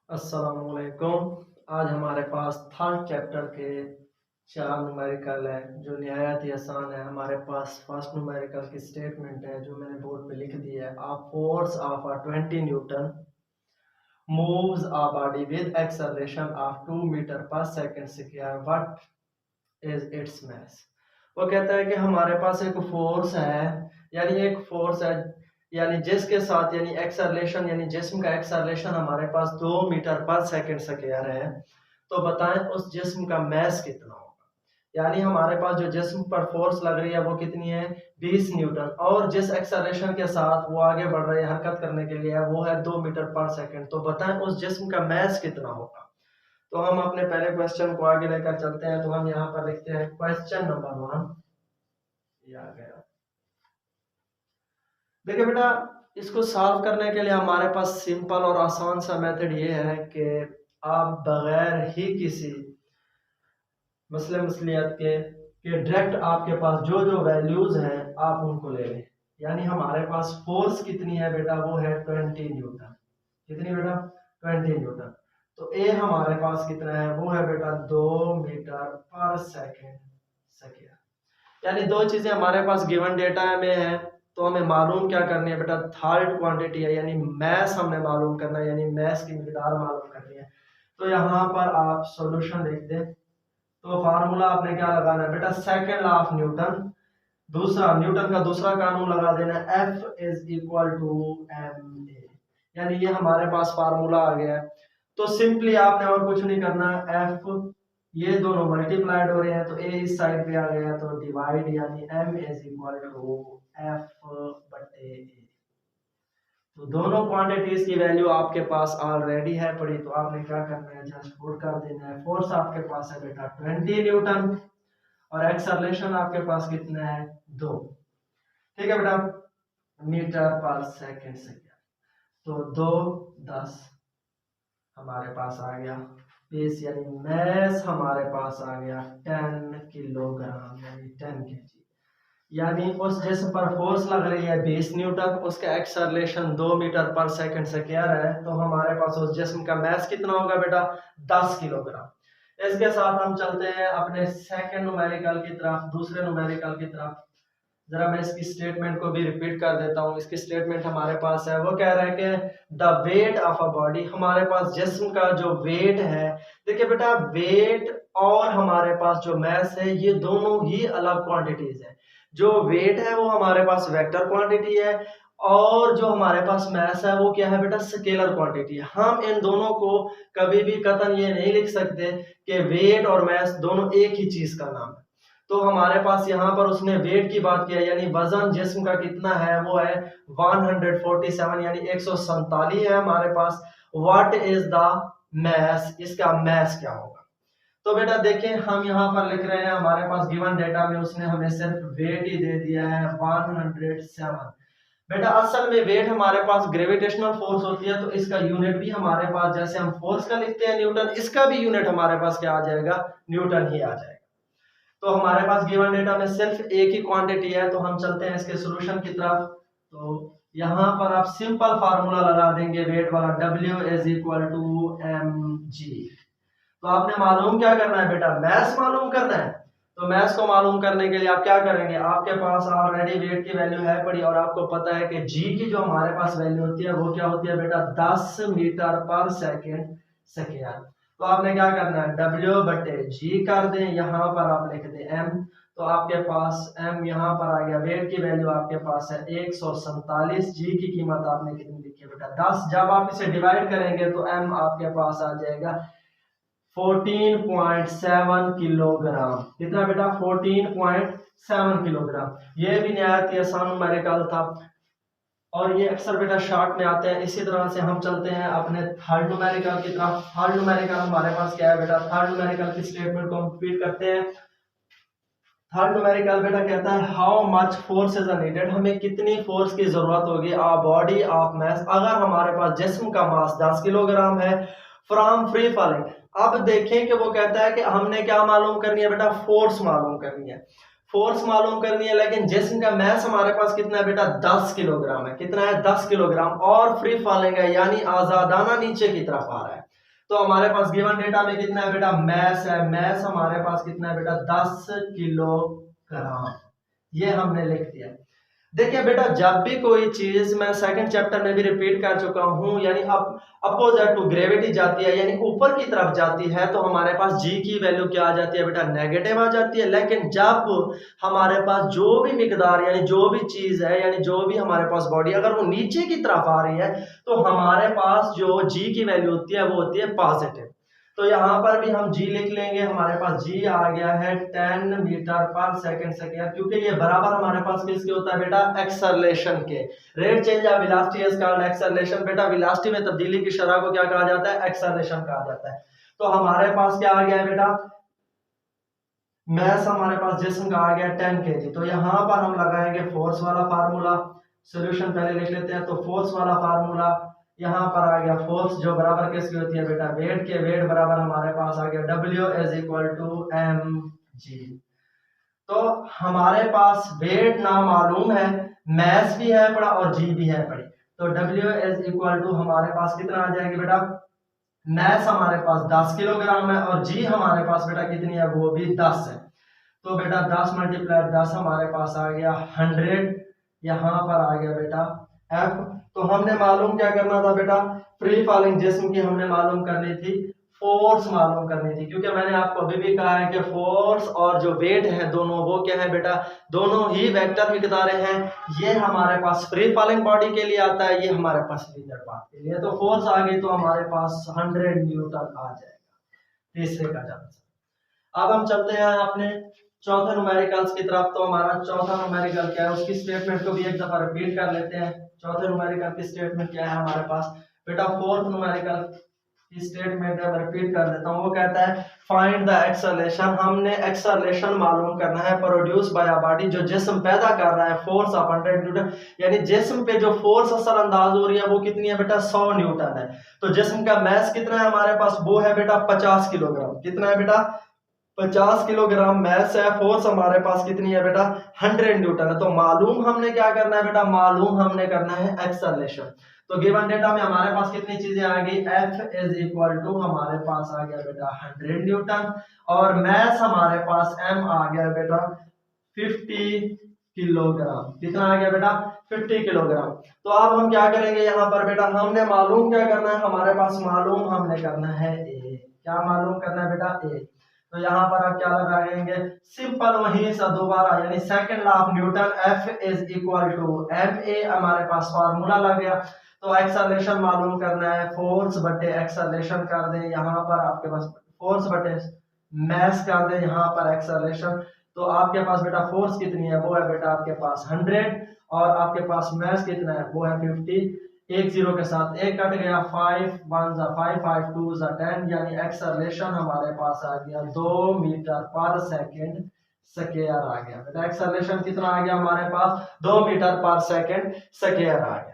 अस्सलामुअलैकुम। आज हमारे पास थर्ड चैप्टर के 4 न्यूमेरिकल है जो निहायत ही आसान है। हमारे पास फर्स्ट न्यूमेरिकल की स्टेटमेंट है जो मैंने बोर्ड पे लिख दी है। A force of 20 newton moves a body with acceleration of 2 metre per second square, what is its mass. वो कहता है कि हमारे पास एक फोर्स है, यानी जिसके साथ यानी एक्सेलरेशन यानी जिस्म का एक्सेलरेशन हमारे पास 2 मीटर पर सेकंड स्क्वायर है। तो बताएं उस जिस्म का मास कितना होगा। यानी हमारे पास जो जिस्म पर फोर्स लग रही है वो कितनी है, 20 न्यूटन, और जिस एक्सेलरेशन के साथ वो आगे बढ़ रही है हरकत करने के लिए वो है 2 मीटर पर सेकंड। तो बताएं उस जिस्म का मास कितना होगा। तो हम अपने पहले क्वेश्चन को आगे लेकर चलते हैं। तो हम यहाँ पर लिखते हैं क्वेश्चन नंबर 1। ये आ गया। देखिए बेटा, इसको सॉल्व करने के लिए हमारे पास सिंपल और आसान सा मेथड ये है कि आप बगैर ही किसी मसलियत के डायरेक्ट आपके पास जो जो वैल्यूज हैं आप उनको ले लें। यानी हमारे पास फोर्स कितनी है बेटा, वो है 20 न्यूटन। कितनी बेटा, 20 न्यूटन। तो ए हमारे पास कितना है, वो है बेटा 2 मीटर पर सेकेंड स्क्वायर। यानी दो चीजें हमारे पास गिवन डेटा में है। तो हमें मालूम क्या करनी है बेटा, थर्ड क्वांटिटी है यानी मैस हमने मालूम करना है, यानी मैस की मिकदार मालूम करनी है। तो यहाँ पर आप सॉल्यूशन लिख दें। तो फार्मूला आपने क्या लगाना है बेटा, सेकेंड लॉ ऑफ न्यूटन, दूसरा न्यूटन का दूसरा कानून लगा देना है, F is equal to ma। यानी ये हमारे पास फार्मूला आ गया है। तो सिंपली आपने और कुछ नहीं करना, F ये दोनों मल्टीप्लाइड हो रहे हैं तो a इस साइड पे आ गया तो डिवाइड, यानी m is equal to F बटे a। तो दोनों क्वांटिटीज की वैल्यू आपके पास ऑलरेडी है पड़ी। तो आपने क्या करना है, जस्ट पुट कर देना है। फोर्स आपके पास है बेटा 20 न्यूटन और एक्सेलरेशन आपके पास कितना है, 2। ठीक है बेटा, मीटर पर सेकंड से क्या, तो 2 10 हमारे पास आ गया। बेस यानी मैस हमारे पास आ गया 10 किलोग्राम यानी 10 केजी। यानी उस जिस्म पर फोर्स लग रही है 20 न्यूटन, उसका acceleration 2 metre per second square है। तो हमारे पास उस जिस्म का मास कितना होगा बेटा, 10 किलोग्राम। इसके साथ हम चलते हैं अपने सेकंड न्यूमेरिकल की तरफ, दूसरे न्यूमेरिकल की तरफ। जरा मैं इसकी स्टेटमेंट को भी रिपीट कर देता हूँ। इसकी स्टेटमेंट हमारे पास है, वो कह रहा है कि the weight of a body, हमारे पास जिस्म का जो वेट है। देखिए बेटा, वेट और हमारे पास जो मास है ये दोनों ही अलग क्वांटिटीज है। जो वेट है वो हमारे पास वेक्टर क्वांटिटी है और जो हमारे पास मास है वो क्या है बेटा, स्केलर क्वांटिटी है। हम इन दोनों को कभी भी कतई ये नहीं लिख सकते कि वेट और मास दोनों एक ही चीज का नाम है। तो हमारे पास यहाँ पर उसने वेट की बात किया, यानी वजन जिस्म का कितना है, वो है 147 यानी 147 है हमारे पास। व्हाट इज द मास, इसका मास क्या होगा। तो बेटा देखिए, हम यहाँ पर लिख रहे हैं, हमारे पास गिवन डेटा में उसने हमें सिर्फ वेट ही दे दिया है 107। बेटा असल में वेट हमारे पास ग्रेविटेशनल फोर्स होती है, तो इसका यूनिट भी हमारे पास, जैसे हम फोर्स का लिखते हैं न्यूटन, इसका भी यूनिट हमारे पास क्या आ जाएगा, न्यूटन ही आ जाएगा। तो हमारे पास गिवन डेटा में सिर्फ एक ही क्वांटिटी है। तो हम चलते हैं इसके सॉल्यूशन की तरफ। तो यहाँ पर आप सिंपल फार्मूला लगा देंगे वेट वाला, W is equal to mg। तो आपने मालूम क्या करना है बेटा, मैस मालूम करना है। तो मैस को मालूम करने के लिए आप क्या करेंगे, आपके पास ऑलरेडी वेट की वैल्यू है पड़ी और आपको पता है कि g की जो हमारे पास वैल्यू होती है वो क्या होती है बेटा, 10 मीटर पर सेकेंड स्क्वायर। तो आपने क्या करना है, W बटे G कर दें, यहाँ पर आप लिख दें M। तो आपके पास M यहाँ पर आ गया, वेट की वैल्यू आपके पास है 147, G की कीमत आपने कितनी लिखी है बेटा, 10। जब आप इसे डिवाइड करेंगे तो M आपके पास आ जाएगा 14.7 किलोग्राम। कितना बेटा, 14.7 किलोग्राम। ये भी निहायत ही आसान न्यूमेरिकल था और ये अक्सर बेटा शॉर्ट में आते हैं। इसी तरह से हम चलते हैं अपने थर्ड न्यूमेरिकल की तरफ। थर्ड न्यूमेरिकल हमारे पास क्या है बेटा, थर्ड न्यूमेरिकल की स्टेटमेंट को हम रिपीट करते हैं। थर्ड न्यूमेरिकल बेटा कहता है how much force is needed, हमें कितनी फोर्स की जरूरत होगी आ बॉडी ऑफ मास, अगर हमारे पास जिस्म का मास 10 किलोग्राम है, फ्रॉम फ्री फॉलिंग। अब देखें कि वो कहता है कि हमने क्या मालूम करनी है बेटा, फोर्स मालूम करनी है। फोर्स मालूम करनी है, लेकिन जिस्म का मास हमारे पास कितना है बेटा, 10 किलोग्राम है। कितना है, 10 किलोग्राम, और फ्री फॉलिंग है यानी आजादाना नीचे की तरफ आ रहा है। तो हमारे पास गिवन डेटा में कितना है बेटा, मैस है, मैस हमारे पास कितना है बेटा 10 किलोग्राम, ये हमने लिख दिया। देखिए बेटा जब भी कोई चीज, मैं सेकंड चैप्टर में भी रिपीट कर चुका हूं, यानी अब अपोजिट टू ग्रेविटी जाती है यानी ऊपर की तरफ जाती है तो हमारे पास जी की वैल्यू क्या आ जाती है बेटा, नेगेटिव आ जाती है। लेकिन जब हमारे पास जो भी मिकदार यानी जो भी चीज है यानी जो भी हमारे पास बॉडी अगर वो नीचे की तरफ आ रही है तो हमारे पास जो जी की वैल्यू होती है वो होती है पॉजिटिव। तो यहाँ पर भी हम g लिख लेंगे, हमारे पास g आ गया है 10 मीटर पर सेकंड स्क्वायर, क्योंकि ये बराबर हमारे पास किसके होता है बेटा, एक्सेलरेशन के। रेट चेंज या वेलोसिटी इज कॉल्ड एक्सेलरेशन। बेटा वेलोसिटी में तब्दीली की शरह को क्या कहा जाता है, एक्सेलरेशन कहा जाता है। तो हमारे पास क्या आ गया है बेटा, मैस हमारे पास जिस्म का आ गया 10 kg। तो यहाँ पर हम लगाएंगे फोर्स वाला फार्मूला, सोल्यूशन पहले लिख लेते हैं। तो फोर्स वाला फार्मूला यहाँ पर आ गया, फोर्स जो बराबर किसकी होती है बेटा, वेट के, वेट बराबर हमारे पास आ गया W is equal to mg। तो हमारे पास वेट ना मालूम है, मैस भी है पड़ा और जी भी है पड़ी, तो W इज इक्वल टू हमारे पास कितना आ जाएगी बेटा, मैस हमारे पास 10 किलोग्राम है और जी हमारे पास बेटा कितनी है, वो भी 10 है। तो बेटा 10 मल्टीप्लाई 10 हमारे पास आ गया 100, यहाँ पर आ गया बेटा F। तो हमने मालूम क्या करना था बेटा, फ्री फॉलिंग जिस्म की हमने मालूम करनी थी, फोर्स मालूम करनी थी, क्योंकि मैंने आपको अभी भी कहा है कि फोर्स और जो वेट है दोनों वो क्या है बेटा, दोनों ही वेक्टर मिकदारें हैं। ये हमारे पास फ्री फॉलिंग बॉडी के लिए आता है, ये हमारे पास लीनियर पाथ के लिए। तो फोर्स आ गई तो हमारे पास 100 न्यूटन आ जाएगा, तीसरे का आंसर। अब हम चलते हैं अपने चौथे न्यूमेरिकल्स की तरफ। तो हमारा चौथा न्यूमेरिकल क्या है, उसकी स्टेटमेंट को भी एक दफा रिपीट कर लेते हैं। चौथे न्यूमेरिकल की स्टेटमेंट क्या है हमारे पास बेटा, फोर्थ न्यूमेरिकल की स्टेटमेंट है, मैं रिपीट कर देता हूँ। वो कहता है फाइंड द एक्सेलरेशन। हमने एक्सेलरेशन मालूम करना है प्रोड्यूस बाय अ बॉडी, जो जिस्म पैदा कर रहा है फोर्स ऑफ 100 न्यूटन, यानी जिस्म पे जो फोर्स असर अंदाज हो रही है वो कितनी है बेटा, 100 न्यूटन है। तो जिस्म का मैस कितना है हमारे पास, वो है बेटा 50 किलोग्राम। कितना है बेटा, 50 किलोग्राम मैस है। फोर्स हमारे पास कितनी है बेटा, 100 न्यूटन है। तो मालूम हमने क्या करना है बेटा, मालूम हमने करना है एक्सेलरेशन। तो गिवन डेटा में हमारे पास कितनी चीजें आ गई, F इज इक्वल टू हमारे पास आ गया बेटा 100 न्यूटन, और मैस हमारे पास M आ गया बेटा 50 किलोग्राम। कितना आ गया बेटा, 50 किलोग्राम। तो अब हम क्या करेंगे यहाँ पर बेटा, हमने मालूम क्या करना है, हमारे पास मालूम हमने करना है A। क्या मालूम करना है बेटा, A। तो यहाँ पर आप क्या लगाएंगे, सिंपल वहीं से दोबारा, यानी second law of Newton, F is equal to ma, हमारे पास फार्मूला लग गया। तो एक्सेलरेशन मालूम करना है, फोर्स बटे एक्सेलरेशन कर दें, यहाँ पर आपके पास फोर्स बटे मैस कर दें, यहाँ पर एक्सेलरेशन। तो आपके पास बेटा फोर्स कितनी है, वो है बेटा आपके पास 100, और आपके पास मैस कितना है, वो है 50। एक जीरो के साथ एक कट गया, 5 1 जा 5 5 2 जा 10, यानी एक्सेलरेशन हमारे पास आ गया 2 मीटर पर सेकंड स्क्वायर आ गया। बेटा एक्सेलरेशन कितना आ गया हमारे पास, 2 मीटर पर सेकंड स्क्वायर आ गया।